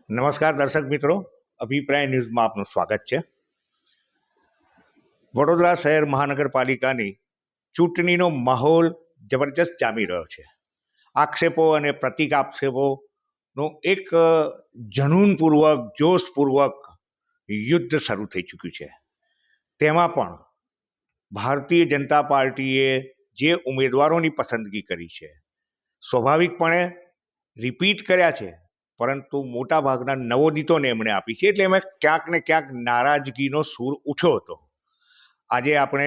નમસ્કાર દર્શક મિત્રો, અભિપ્રાય ન્યૂઝમાં આપનું સ્વાગત છે. વડોદરા શહેર મહાનગરપાલિકાની ચૂંટણીનો માહોલ જબરજસ્ત જામી રહ્યો છે. આક્ષેપો અને પ્રતિકાક્ષેપોનું એક જનૂનપૂર્વક જોશપૂર્વક યુદ્ધ શરૂ થઈ ચૂક્યું છે. તેમાં પણ ભારતીય જનતા પાર્ટીએ જે ઉમેદવારોની પસંદગી કરી છે, સ્વાભાવિકપણે રિપીટ કર્યા છે, પરંતુ મોટાભાગના નવોદિતોને એમણે આપી છે. એટલે એમાં ક્યાંક ને ક્યાંક નારાજગીનો સૂર ઉઠ્યો હતો. આજે આપણે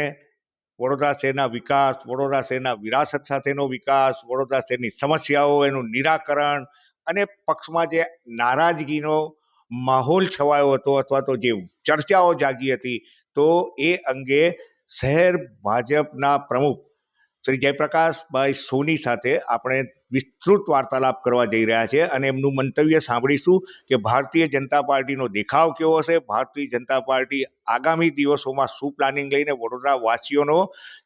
વડોદરા શહેરના વિકાસ, વડોદરા શહેરના વિરાસત સાથેનો વિકાસ, વડોદરા શહેરની સમસ્યાઓ, એનું નિરાકરણ અને પક્ષમાં જે નારાજગીનો માહોલ છવાયો હતો અથવા તો જે ચર્ચાઓ જાગી હતી, તો એ અંગે શહેર ભાજપના પ્રમુખ શ્રી જયપ્રકાશભાઈ સોની સાથે આપણે વિસ્તૃત વાર્તાલાપ કરવા જઈ રહ્યા છે અને એમનું મંતવ્ય સાંભળીશું કે ભારતીય જનતા પાર્ટીનો દેખાવ કેવો હશે, ભારતીય જનતા પાર્ટી આગામી દિવસોમાં શું પ્લાનિંગ લઈને વડોદરા વાસીઓનો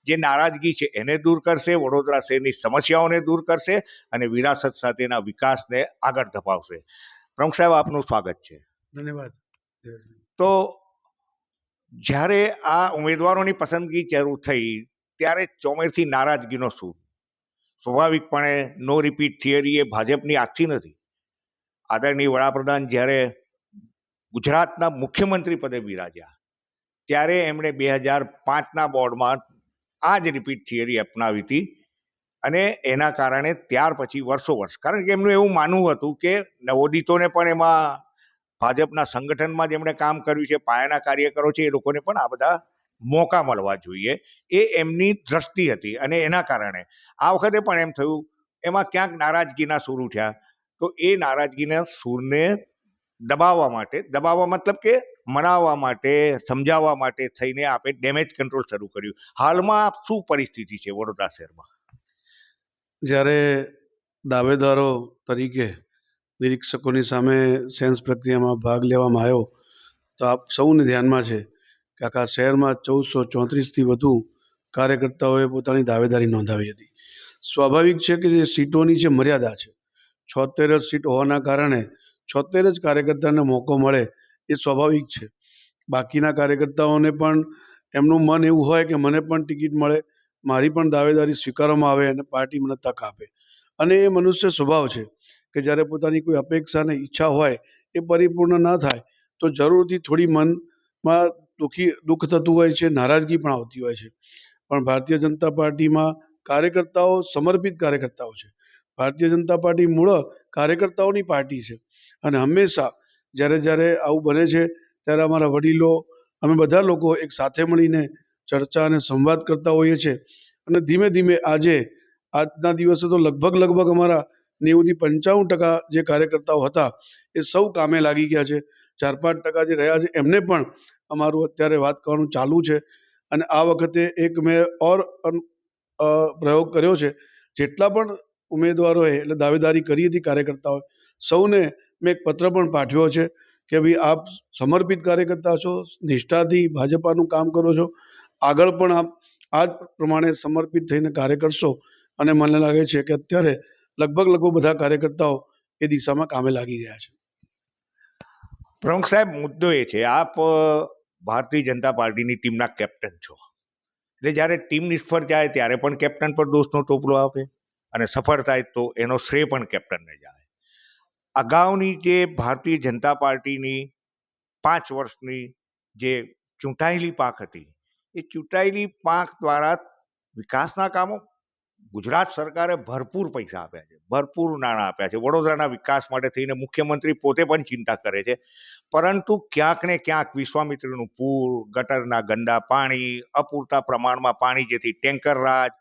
જે નારાજગી છે એને દૂર કરશે, વડોદરા શહેરની સમસ્યાઓને દૂર કરશે અને વિરાસત સાથેના વિકાસને આગળ ધપાવશે. પ્રમુખ સાહેબ, આપનું સ્વાગત છે. ધન્યવાદ. તો જ્યારે આ ઉમેદવારોની પસંદગી શરૂ થઈ ત્યારે ચોમેરથી નારાજગીનો સૂર. સ્વાભાવિકપણે નો રિપીટ થિયરી એ ભાજપની આજથી નથી. આદરણીય વડાપ્રધાન જ્યારે ગુજરાતના મુખ્યમંત્રી પદે બિરાજ્યા ત્યારે એમણે 2005ના બોર્ડમાં આ જ રિપીટ થિયરી અપનાવી હતી અને એના કારણે ત્યાર પછી વર્ષો કારણ કે એમનું એવું માનવું હતું કે નવોદિતોને પણ એમાં ભાજપના સંગઠનમાં જેમણે કામ કર્યું છે, પાયાના કાર્યકરો છે, એ લોકોને પણ આ બધા મોકા મળવા જોઈએ, એ એમની દ્રષ્ટિ હતી. અને એના કારણે આ વખતે પણ એમ થયું, એમાં ક્યાંક નારાજગીના સૂર ઉઠ્યા. તો એ નારાજગીના સૂરને દબાવવા મતલબ કે મનાવવા માટે, સમજાવવા માટે થઈને આપણે ડેમેજ કંટ્રોલ શરૂ કર્યું. હાલમાં શું પરિસ્થિતિ છે વડોદરા શહેરમાં? જ્યારે દાવેદારો તરીકે નિરીક્ષકોની સામે સેન્સ પ્રક્રિયામાં ભાગ લેવામાં આવ્યો તો આપ સૌને ધ્યાનમાં છે કે આખા શહેરમાં 1434થી વધુ કાર્યકર્તાઓએ પોતાની દાવેદારી નોંધાવી હતી. સ્વાભાવિક છે કે જે સીટોની જે મર્યાદા છે, 76 જ સીટ હોવાના કારણે 76 જ કાર્યકર્તાને મોકો મળે એ સ્વાભાવિક છે. બાકીના કાર્યકર્તાઓને પણ એમનું મન એવું હોય કે મને પણ ટિકિટ મળે, મારી પણ દાવેદારી સ્વીકારવામાં આવે અને પાર્ટી મને તક આપે. અને એ મનુષ્ય સ્વભાવ છે કે જ્યારે પોતાની કોઈ અપેક્ષા અને ઈચ્છા હોય એ પરિપૂર્ણ ના થાય તો જરૂરથી થોડી મનમાં દુઃખ થતું હોય છે, નારાજગી પણ આવતી હોય છે. પણ ભારતીય જનતા પાર્ટીમાં કાર્યકર્તાઓ સમર્પિત કાર્યકર્તાઓ છે. ભારતીય જનતા પાર્ટી મૂળ કાર્યકર્તાઓની પાર્ટી છે અને હંમેશા જ્યારે આવું બને છે ત્યારે અમારા વડીલો, અમે બધા લોકો એક સાથે મળીને ચર્ચા અને સંવાદ કરતા હોઈએ છીએ. અને ધીમે ધીમે આજના દિવસે તો લગભગ અમારા 90-95% જે કાર્યકર્તાઓ હતા એ સૌ કામે લાગી ગયા છે. 4-5% જે રહ્યા છે એમને પણ અમારું અત્યારે વાત કરવાનું ચાલુ છે. અને આ વખતે એક મેં પ્રયોગ કર્યો છે. જેટલા પણ ઉમેદવારોએ એટલે દાવેદારી કરી હતી કાર્યકર્તાઓએ, સૌને મેં એક પત્ર પણ પાઠવ્યો છે કે ભાઈ આપ સમર્પિત કાર્યકર્તા છો, નિષ્ઠાથી ભાજપાનું કામ કરો છો, આગળ પણ આપ આ જ પ્રમાણે સમર્પિત થઈને કાર્ય કરશો. અને મને લાગે છે કે અત્યારે લગભગ બધા કાર્યકર્તાઓ એ દિશામાં કામે લાગી ગયા છે. પ્રમુખ સાહેબ, મુદ્દો એ છે, આપ ભારતીય જનતા પાર્ટીની ટીમના કેપ્ટન છો. એટલે જ્યારે ટીમ નિષ્ફળ જાય ત્યારે પણ કેપ્ટન પર દોષનો ટોપલો આપે અને સફળ થાય તો એનો શ્રેય પણ કેપ્ટનને જાય. અગાઉની જે ભારતીય જનતા પાર્ટીની 5 વર્ષની જે ચૂંટાયેલી પાંખ હતી, એ ચૂંટાયેલી પાંખ દ્વારા વિકાસના કામો ગુજરાત સરકારે ભરપૂર પૈસા આપ્યા છે, ભરપૂર નાણાં આપ્યા છે. વડોદરાના વિકાસ માટે થઈને મુખ્યમંત્રી પોતે પણ ચિંતા કરે છે. પરંતુ ક્યાંક ને ક્યાંક વિશ્વામિત્રીનું પૂર, ગટરના ગંદા પાણી, અપૂરતા પ્રમાણમાં પાણી, જેથી ટેન્કર રાજ,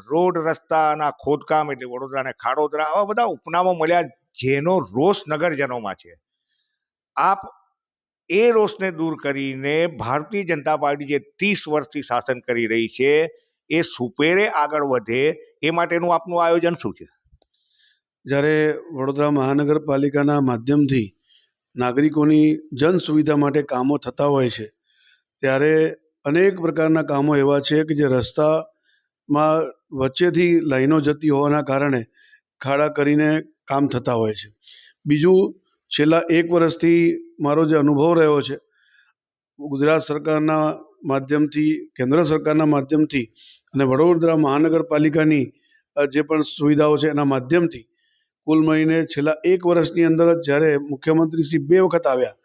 રોડ રસ્તાના ખોદકામ એટલે વડોદરાને ખાડોદરા, આવા બધા ઉપનામો મળ્યા જેનો રોષ નગરજનોમાં છે. આપ એ રોષને દૂર કરીને ભારતીય જનતા પાર્ટી જે 30 વર્ષથી શાસન કરી રહી છે એ સુપેરે આગળ વધે એ માટેનું આપનું આયોજન શું છે? જ્યારે વડોદરા મહાનગરપાલિકાના માધ્યમથી નાગરિકોની જન સુવિધા માટે કામો થતા હોય છે ત્યારે અનેક પ્રકારના કામો એવા છે કે જે રસ્તામાં વચ્ચેથી લાઈનો જતી હોવાના કારણે ખાડા કરીને કામ થતા હોય છે. બીજું, છેલ્લા 1 વર્ષથી મારો જે અનુભવ રહ્યો છે, ગુજરાત સરકારના માધ્યમથી, કેન્દ્ર સરકારના માધ્યમથી અને વડોદરા મહાનગરપાલિકાની જે પણ સુવિધાઓ છે એના માધ્યમથી કુલ મળીને છેલ્લા 1 વર્ષની અંદર જ જ્યારે મુખ્યમંત્રી શ્રી 2 વખત આવ્યા,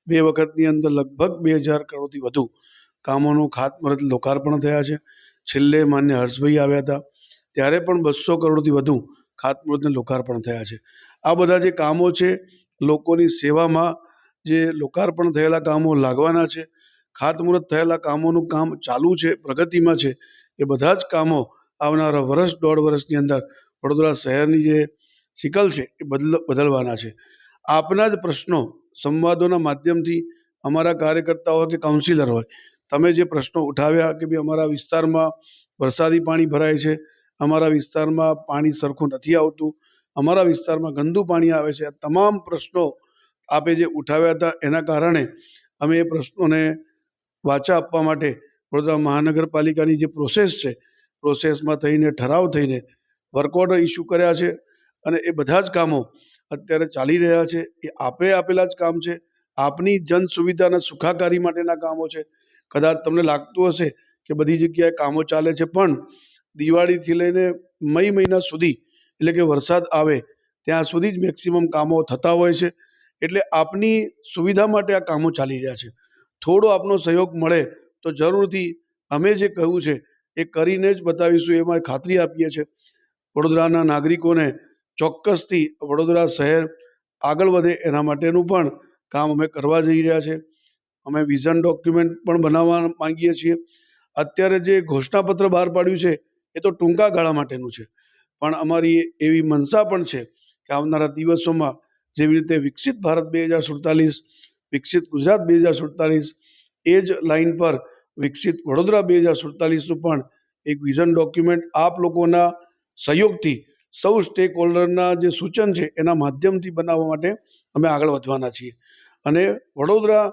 2 વખતની અંદર લગભગ 2000 કરોડથી વધુ કામોનું ખાતમુહૂર્ત લોકાર્પણ થયા છે. છેલ્લે માન્ય હર્ષભાઈ આવ્યા હતા ત્યારે પણ 200 કરોડથી વધુ ખાતમુહૂર્તને લોકાર્પણ થયા છે. આ બધા જે કામો છે, લોકોની સેવામાં જે લોકાર્પણ થયેલા કામો લાગવાના છે, ખાતમુહૂર્ત થયેલા કામોનું કામ ચાલુ છે, પ્રગતિમાં છે, એ બધા જ કામો આવનારા વર્ષ, 1.5 વર્ષની અંદર વડોદરા શહેરની જે સિકલ છે એ બદલવાના છે. આપના જ પ્રશ્નો સંવાદોના માધ્યમથી અમારા કાર્યકર્તાઓ હોય કે કાઉન્સિલર હોય, તમે જે પ્રશ્નો ઉઠાવ્યા કે ભાઈ અમારા વિસ્તારમાં વરસાદી પાણી ભરાય છે, અમારા વિસ્તારમાં પાણી સરખું નથી આવતું, અમારા વિસ્તારમાં ગંદુ પાણી આવે છે, આ તમામ પ્રશ્નો આપે જે ઉઠાવ્યા હતા એના કારણે અમે એ પ્રશ્નોને વાચા આપવા માટે વડોદરા મહાનગરપાલિકાની જે પ્રોસેસ છે, પ્રોસેસમાં થઈને ઠરાવ થઈને વર્ક ઓર્ડર ઇસ્યુ કર્યા છે અને એ બધા જ કામો અત્યારે ચાલી રહ્યા છે. એ આપે આપેલા જ કામ છે, આપની જન સુવિધાના સુખાકારી માટેના કામો છે. કદાચ તમને લાગતું હશે કે બધી જગ્યાએ કામો ચાલે છે, પણ દિવાળીથી લઈને મઈ મહિના સુધી, એટલે કે વરસાદ આવે ત્યાં સુધી જ મેક્સિમમ કામો થતા હોય છે. એટલે આપની સુવિધા માટે આ કામો ચાલી રહ્યા છે. થોડો આપનો સહયોગ મળે તો જરૂરથી અમે જે કહ્યું છે એ કરીને જ બતાવીશું, એમાં ખાતરી આપીએ છીએ. વડોદરાના નાગરિકોને ચોક્કસથી વડોદરા શહેર આગળ વધે એના માટેનું પણ કામ અમે કરવા જઈ રહ્યા છે. અમે વિઝન ડોક્યુમેન્ટ પણ બનાવવા માંગીએ છીએ. અત્યારે જે ઘોષણાપત્ર બહાર પાડ્યું છે એ તો ટૂંકા ગાળા માટેનું છે, પણ અમારી એવી મનસા પણ છે કે આવનારા દિવસોમાં જેવી રીતે વિકસિત ભારત 2047, વિકસિત ગુજરાત 2047, એ જ લાઈન પર વિકસિત વડોદરા 2047નું પણ એક વિઝન ડોક્યુમેન્ટ આપ લોકોના સહયોગથી, સૌ સ્ટેક હોલ્ડરના જે સૂચન છે એના માધ્યમથી બનાવવા માટે અમે આગળ વધવાના છીએ. અને વડોદરા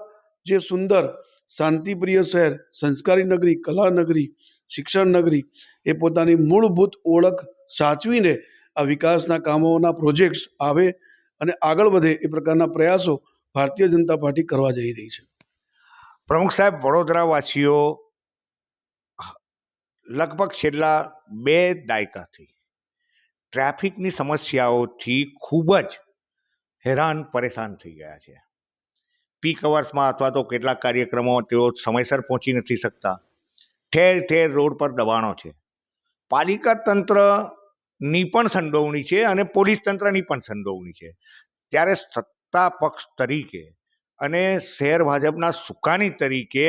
જે સુંદર શાંતિપ્રિય શહેર, સંસ્કારી નગરી, કલા નગરી, શિક્ષણ નગરી, એ પોતાની મૂળભૂત ઓળખ સાચવીને આ વિકાસના કામોના પ્રોજેક્ટ્સ આવે અને આગળ વધે એ પ્રકારના પ્રયાસો ભારતીય જનતા પાર્ટી કરવા જઈ રહી છે. પ્રમુખ સાહેબ, વડોદરાવાસીઓ લગભગ છેલ્લા 2 દાયકાથી ટ્રાફિકની સમસ્યાઓથી ખૂબ જ હેરાન પરેશાન થઈ ગયા છે. પીક અવર્સમાં અથવા તો કેટલાક કાર્યક્રમો તેઓ સમયસર પહોંચી નથી શકતા. ઠેર ઠેર રોડ પર દબાણો છે. પાલિકા તંત્રની પણ સંડોવણી છે અને પોલીસ તંત્રની પણ સંડોવણી છે. ત્યારે સત્તા પક્ષ તરીકે અને શહેર ભાજપના સુકાની તરીકે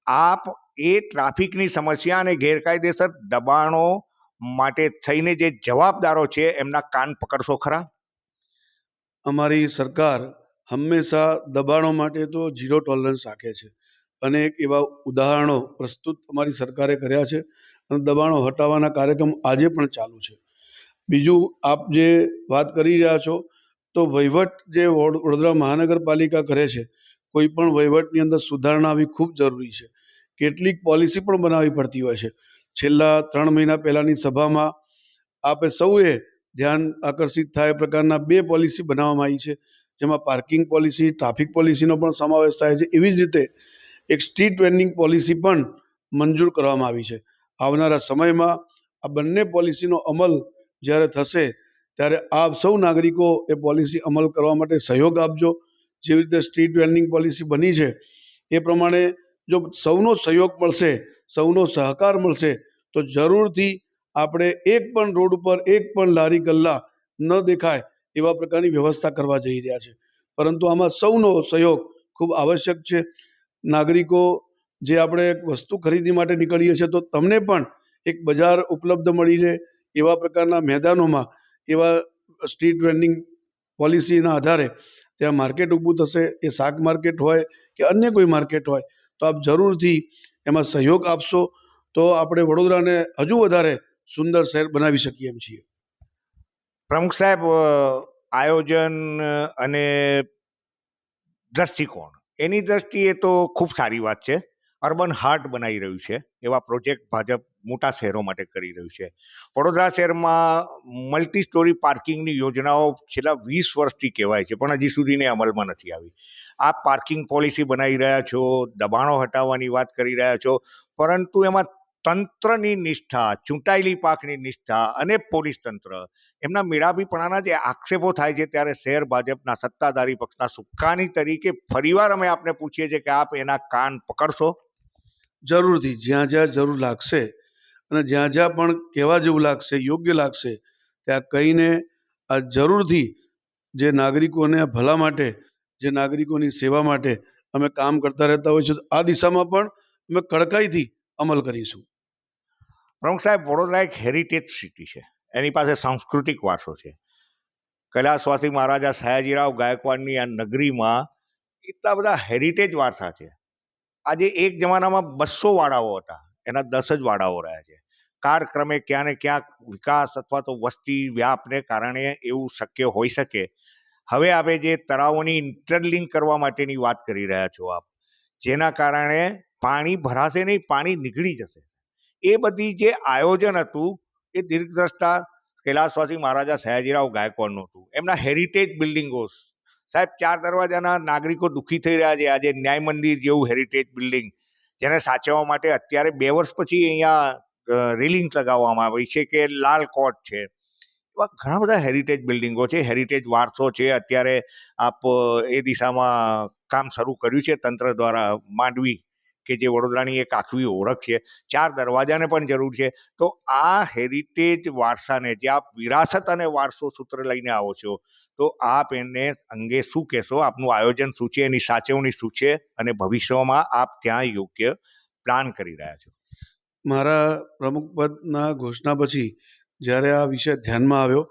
આપ એ ટ્રાફિકની સમસ્યા અને ગેરકાયદેસર દબાણો માટે થઈને જે જવાબદારો છે એમના કાન પકડશો ખરા? અમારી સરકાર હંમેશા દબાણો માટે તો ઝીરો ટોલરન્સ રાખે છે. અનેક એવા ઉદાહરણો પ્રસ્તુત અમારી સરકારે કર્યા છે અને દબાણો હટાવવાના કાર્યક્રમ આજે પણ ચાલુ છે. બીજું, આપ જે વાત કરી રહ્યા છો તો વહીવટ જે વડોદરા મહાનગરપાલિકા કરે છે, કોઈ પણ વહીવટની અંદર સુધારણા આવી ખૂબ જરૂરી છે. કેટલીક પોલિસી પણ બનાવવી પડતી હોય છે. છેલ્લા 3 મહિના પહેલાંની સભામાં આપે સૌએ ધ્યાન આકર્ષિત થાય પ્રકારના 2 પોલિસી બનાવવામાં આવી છે, જેમાં પાર્કિંગ પોલિસી, ટ્રાફિક પોલિસીનો પણ સમાવેશ થાય છે. એવી જ રીતે એક સ્ટ્રીટ વેન્ડિંગ પોલિસી પણ મંજૂર કરવામાં આવી છે. આવનારા સમયમાં આ બંને પોલિસીનો અમલ જ્યારે થશે ત્યારે આપ સૌ નાગરિકો એ પોલિસી અમલ કરવા માટે સહયોગ આપજો. જેવી રીતે સ્ટ્રીટ વેન્ડિંગ પોલિસી બની છે એ પ્રમાણે જો સૌનો સહયોગ મળશે, સૌનો સહકાર મળશે તો જરૂરથી આપણે એક પણ રોડ ઉપર એક પણ લારી ગલ્લા ન દેખાય એવા પ્રકારની વ્યવસ્થા કરવા જઈ રહ્યા છે. પરંતુ આમાં સૌનો સહયોગ ખૂબ આવશ્યક છે. નાગરિકો જે આપણે વસ્તુ ખરીદી માટે નીકળીએ છીએ તો તમને પણ એક બજાર ઉપલબ્ધ મળી રહે એવા પ્રકારના મેદાનોમાં એવા સ્ટ્રીટ વેન્ડિંગ પોલિસીના આધારે ત્યાં માર્કેટ ઊભું થશે. એ શાક માર્કેટ હોય કે અન્ય કોઈ માર્કેટ હોય તો આપ જરૂરથી એમાં સહયોગ આપશો તો આપણે વડોદરાને હજુ વધારે સુંદર શહેર બનાવી શકીએ એમ છીએ. પ્રમુખ સાહેબ, આયોજન અને દ્રષ્ટિકોણ, એની દ્રષ્ટિએ તો ખૂબ સારી વાત છે. અર્બન હાર્ટ બનાવી રહ્યું છે એવા પ્રોજેક્ટ ભાજપ મોટા શહેરો માટે કરી રહ્યું છે. વડોદરા શહેરમાં મલ્ટી સ્ટોરી પાર્કિંગની યોજનાઓ છેલ્લા 20 વર્ષથી કહેવાય છે, પણ હજી સુધીને અમલમાં નથી આવી. આપ પાર્કિંગ પોલિસી બનાવી રહ્યા છો, દબાણો હટાવવાની વાત કરી રહ્યા છો, પરંતુ એમાં તંત્રની નિષ્ઠા, ચૂંટાયેલી પાંખની નિષ્ઠા અને પોલીસ તંત્ર એમના મેળાપીપણાના જે આક્ષેપો થાય છે, ત્યારે શહેર ભાજપના સત્તાધારી પક્ષના સુકાની તરીકે ફરીવાર અમે આપને પૂછીએ છીએ કે આપ એના કાન પકડશો. જરૂરથી જ્યાં જ્યાં જરૂર લાગશે અને જ્યાં જ્યાં પણ કહેવા જેવું લાગશે, યોગ્ય લાગશે, ત્યાં કહીને આ જરૂરથી જે નાગરિકોને ભલા માટે, જે નાગરિકોની સેવા માટે અમે કામ કરતા રહેતા હોય છે, તો આ દિશામાં પણ અમે કડકાઈથી અમલ કરીશું. પ્રમુખ સાહેબ, વડોદરા એક હેરિટેજ સિટી છે, એની પાસે સાંસ્કૃતિક વારસો છે. કૈલાસવાસી મહારાજા સયાજીરાવ ગાયકવાડની આ નગરીમાં એટલા બધા હેરિટેજ વારસા છે. આજે એક જમાનામાં 200 વાડાઓ હતા, એના 10 જ વાડાઓ રહ્યા છે. કાળક્રમે ક્યાં ને ક્યાંક વિકાસ અથવા તો વસ્તી વ્યાપને કારણે એવું શક્ય હોઈ શકે. હવે આપણે જે તળાવોની ઇન્ટરલિંક કરવા માટેની વાત કરી રહ્યા છો આપ, જેના કારણે પાણી ભરાશે નહીં, પાણી નીકળી જશે. એ બધી જે આયોજન હતું એ દીર્ઘદ્રષ્ટા કૈલાસવાસી મહારાજા સયાજીરાવ ગાયકવાડનું હતું. એમના હેરિટેજ બિલ્ડિંગો, સાહેબ 4 દરવાજાના નાગરિકો દુઃખી થઈ રહ્યા છે. આજે ન્યાય મંદિર જેવું હેરિટેજ બિલ્ડિંગ, જેને સાચવવા માટે અત્યારે 2 વર્ષ પછી અહીંયા રેલિંગ લગાવવામાં આવી છે કે લાલ કોટ છે. એવા ઘણા બધા હેરિટેજ બિલ્ડિંગો છે, હેરિટેજ વારસો છે. અત્યારે આપ એ દિશામાં કામ શરૂ કર્યું છે તંત્ર દ્વારા. માંડવી કે જે વડોદરાની એક આખવી ઓળખ છે, 4 દરવાજાને પણ જરૂર છે. તો આ હેરિટેજ વારસાને, જે આપ વિરાસત અને વારસો સૂત્ર લઈને આવો છો, તો આપ એને અંગે શું કહેશો? આપનું આયોજન શું છે, એની સાચવણી શું છે, અને ભવિષ્યમાં આપ ત્યાં યોગ્ય પ્લાન કરી રહ્યા છો? મારા પ્રમુખ પદના ઘોષણા પછી જ્યારે આ વિષય ધ્યાનમાં આવ્યો,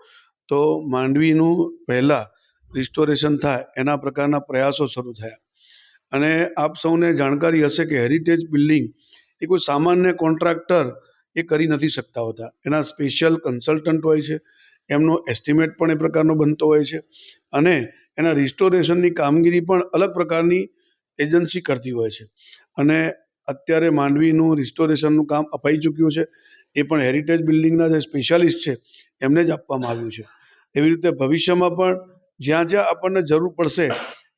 તો માંડવીનું પહેલાં રિસ્ટોરેશન થાય એના પ્રકારના પ્રયાસો શરૂ થયા. અને આપ સૌને જાણકારી હશે કે હેરિટેજ બિલ્ડિંગ એ કોઈ સામાન્ય કોન્ટ્રાક્ટર એ કરી નથી શકતા હોતા. એના સ્પેશિયલ કન્સલ્ટન્ટ હોય છે, એમનો એસ્ટિમેટ પણ એ પ્રકારનો બનતો હોય છે, અને એના રિસ્ટોરેશનની કામગીરી પણ અલગ પ્રકારની એજન્સી કરતી હોય છે. અને અત્યારે માંડવીનું રિસ્ટોરેશનનું કામ અપાઈ ચૂક્યું છે. એ પણ હેરિટેજ બિલ્ડિંગના જે સ્પેશિયાલિસ્ટ છે એમને જ આપવામાં આવ્યું છે. એવી રીતે ભવિષ્યમાં પણ જ્યાં જ્યાં આપણને જરૂર પડશે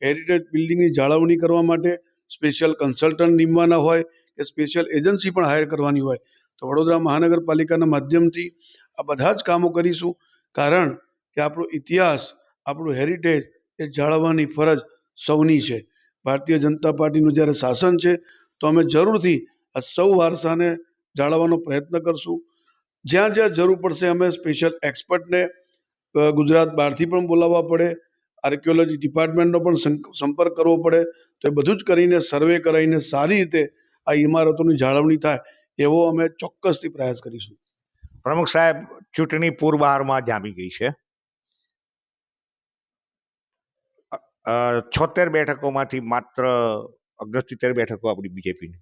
હેરિટેજ બિલ્ડિંગની જાળવણી કરવા માટે સ્પેશિયલ કન્સલ્ટન્ટ નીમવાના હોય કે સ્પેશિયલ એજન્સી પણ હાયર કરવાની હોય, તો વડોદરા મહાનગરપાલિકાના માધ્યમથી આ બધા જ કામો કરીશું. કારણ કે આપણો ઇતિહાસ, આપણું હેરિટેજ એ જાળવવાની ફરજ સૌની છે. ભારતીય જનતા પાર્ટીનું જ્યારે શાસન છે, તો અમે જરૂરથી આ સૌ વારસાને જાળવવાનો પ્રયત્ન કરશું. જ્યાં જ્યાં જરૂર પડશે અમે સ્પેશિયલ એક્સપર્ટને ગુજરાત બહારથી પણ બોલાવવા પડે, આર્કિયોલોજી ડિપાર્ટમેન્ટનો પણ સંપર્ક કરવો પડે, તો એ બધું જ કરીને સર્વે કરાવીને સારી રીતે આ ઇમારતોની જાળવણી થાય એવો અમે ચોક્કસથી પ્રયાસ કરીશું. પ્રમુખ સાહેબ, ચૂંટણી પૂર્વહારમાં જામી ગઈ છે. 76 બેઠકોમાંથી માત્ર 69 બેઠકો આપણી બીજેપીની.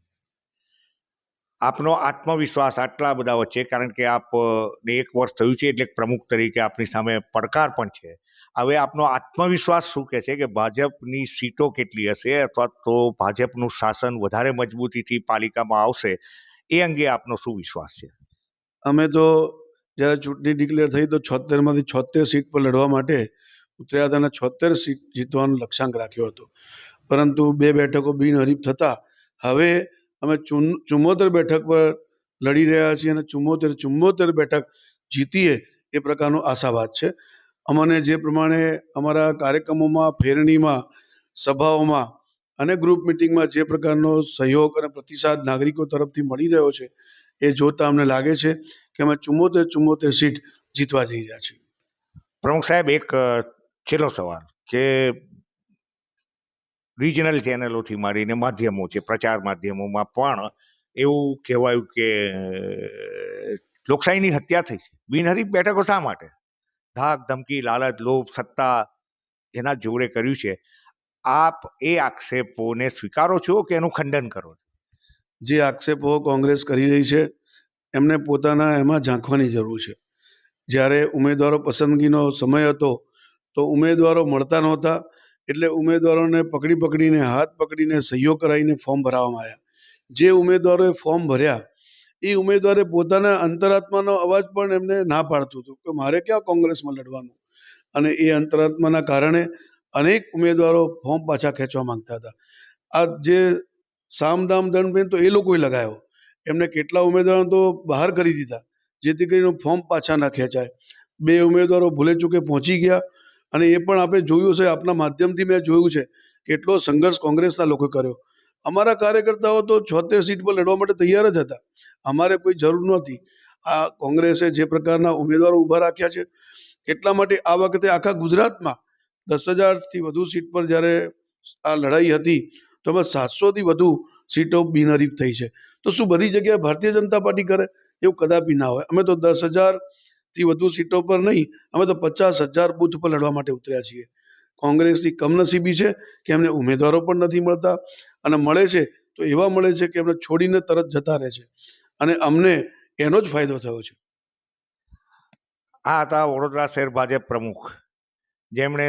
આપનો આત્મવિશ્વાસ આટલા બધા વચ્ચે, કારણ કે આપને 1 વર્ષ થયું છે એટલે પ્રમુખ તરીકે આપની સામે પડકાર પણ છે. હવે આપનો આત્મવિશ્વાસ શું કહે છે કે ભાજપની સીટો કેટલી હશે, અથવા તો ભાજપનું શાસન વધારે મજબૂતીથી પાલિકામાં આવશે? એ અંગે આપનો શું વિશ્વાસ છે? અમે તો જ્યારે ચૂંટણી ડિક્લેર થઈ તો 76માંથી 76 સીટ પર લડવા માટે ઉતર્યા હતા અને 76 સીટ જીતવાનો લક્ષ્યાંક રાખ્યો હતો. પરંતુ 2 બેઠકો બિનહરીફ થતાં હવે અમે 74 બેઠક પર લડી રહ્યા છીએ અને 74 બેઠક જીતીએ એ પ્રકારનો આશાવાદ છે. અમને જે પ્રમાણે અમારા કાર્યક્રમોમાં, ફેરણીમાં, સભાઓમાં અને ગ્રુપ મિટિંગમાં જે પ્રકારનો સહયોગ અને પ્રતિસાદ નાગરિકો તરફથી મળી રહ્યો છે, એ જોતાં અમને લાગે છે કે અમે 74 સીટ જીતવા જઈ રહ્યા છીએ. પ્રમુખ સાહેબ, એક છેલ્લો સવાલ કે રિજનલ ચેનલોથી માંડીને માધ્યમો છે, પ્રચાર માધ્યમોમાં પણ એવું કહેવાયું કે લોકશાહીની હત્યા થઈ છે. બિનહરીફ બેઠકો શા માટે? ધાક ધમકી, લાલચ, લોભ, સત્તા એના જોરે કર્યું છે. આપ એ આક્ષેપોને સ્વીકારો છો કે એનું ખંડન કરો છો? જે આક્ષેપો કોંગ્રેસ કરી રહી છે એમને પોતાના એમાં ઝાંખવાની જરૂર છે. જ્યારે ઉમેદવારો પસંદગીનો સમય હતો તો ઉમેદવારો મળતા નહોતા, એટલે ઉમેદવારોને પકડીને હાથ પકડીને સહીઓ કરાવીને ફોર્મ ભરાવવામાં આવ્યા. જે ઉમેદવારોએ ફોર્મ ભર્યા એ ઉમેદવારે પોતાના અંતરાત્માનો અવાજ પણ એમને ના પાડતું હતું કે મારે ક્યાં કોંગ્રેસમાં લડવાનું, અને એ અંતરાત્માના કારણે અનેક ઉમેદવારો ફોર્મ પાછા ખેંચવા માંગતા હતા. આ જે સામદામ દંડ તો એ લોકોએ લગાવ્યો, એમને કેટલા ઉમેદવારો તો બહાર કરી દીધા જેથી કરીને ફોર્મ પાછા ના ખેંચાય. 2 ઉમેદવારો ભૂલે ચૂકે પહોંચી ગયા, અને એ પણ આપણે જોયું છે, આપના માધ્યમથી મેં જોયું છે કેટલો સંઘર્ષ કોંગ્રેસના લોકોએ કર્યો. અમારા કાર્યકર્તાઓ તો 76 સીટ પર લડવા માટે તૈયાર જ હતા, અમારે કોઈ જરૂર નહોતી. આ કોંગ્રેસે જે પ્રકારના ઉમેદવારો ઊભા રાખ્યા છે એટલા માટે આ વખતે આખા ગુજરાતમાં 10,000થી વધુ સીટ પર જ્યારે આ લડાઈ હતી તો એમાં 700થી વધુ સીટો બિનહરીફ થઈ છે. તો શું બધી જગ્યાએ ભારતીય જનતા પાર્ટી કરે? એવું કદાપી ના હોય. અમે તો 10,000થી વધુ સીટો પર નહીં, અમે તો 50,000 બૂથ પર લડવા માટે ઉતર્યા છીએ. કોંગ્રેસની કમનસીબી છે કે એમને ઉમેદવારો પણ નથી મળતા, અને મળે છે તો એવા મળે છે કે એમને છોડીને તરત જતા રહે છે, અને અમને એનો જ ફાયદો થયો છે. આ હતા વડોદરા શહેર ભાજપ પ્રમુખ, જેમણે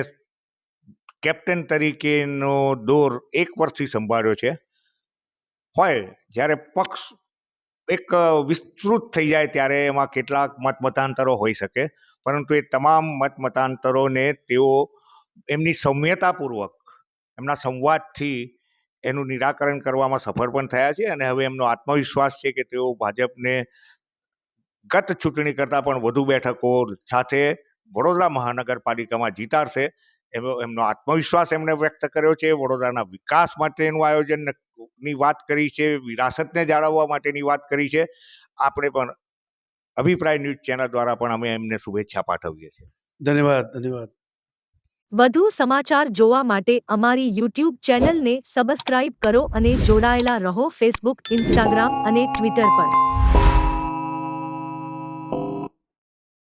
કેપ્ટન તરીકેનો દોર 1 વર્ષથી સંભાળ્યો છે. હોય જ્યારે પક્ષ એક વિસ્તૃત થઈ જાય ત્યારે એમાં કેટલાક મતાંતરો હોઈ શકે, પરંતુ એ તમામ મતાંતરોને તેઓ એમની સૌમ્યતાપૂર્વક એમના સંવાદથી એનું નિરાકરણ કરવામાં સફળ પણ થયા છે. અને હવે એમનો આત્મવિશ્વાસ છે કે તેઓ ભાજપને ગત ચૂંટણી કરતાં પણ વધુ બેઠકો સાથે વડોદરા મહાનગરપાલિકામાં જીતાડશે. એમનો આત્મવિશ્વાસ એમણે વ્યક્ત કર્યો છે. વડોદરાના વિકાસ માટેનું આયોજનની વાત કરી છે, વિરાસતને જાળવવા માટેની વાત કરી છે. આપણે પણ અભિપ્રાય ન્યૂઝ ચેનલ દ્વારા પણ અમે એમને શુભેચ્છા પાઠવીએ છીએ. ધન્યવાદ. વધુ સમાચાર જોવા માટે અમારી YouTube ચેનલને સબસ્ક્રાઇબ કરો અને જોડાયેલા રહો ફેસબુક, ઇન્સ્ટાગ્રામ અને ટ્વિટર પર.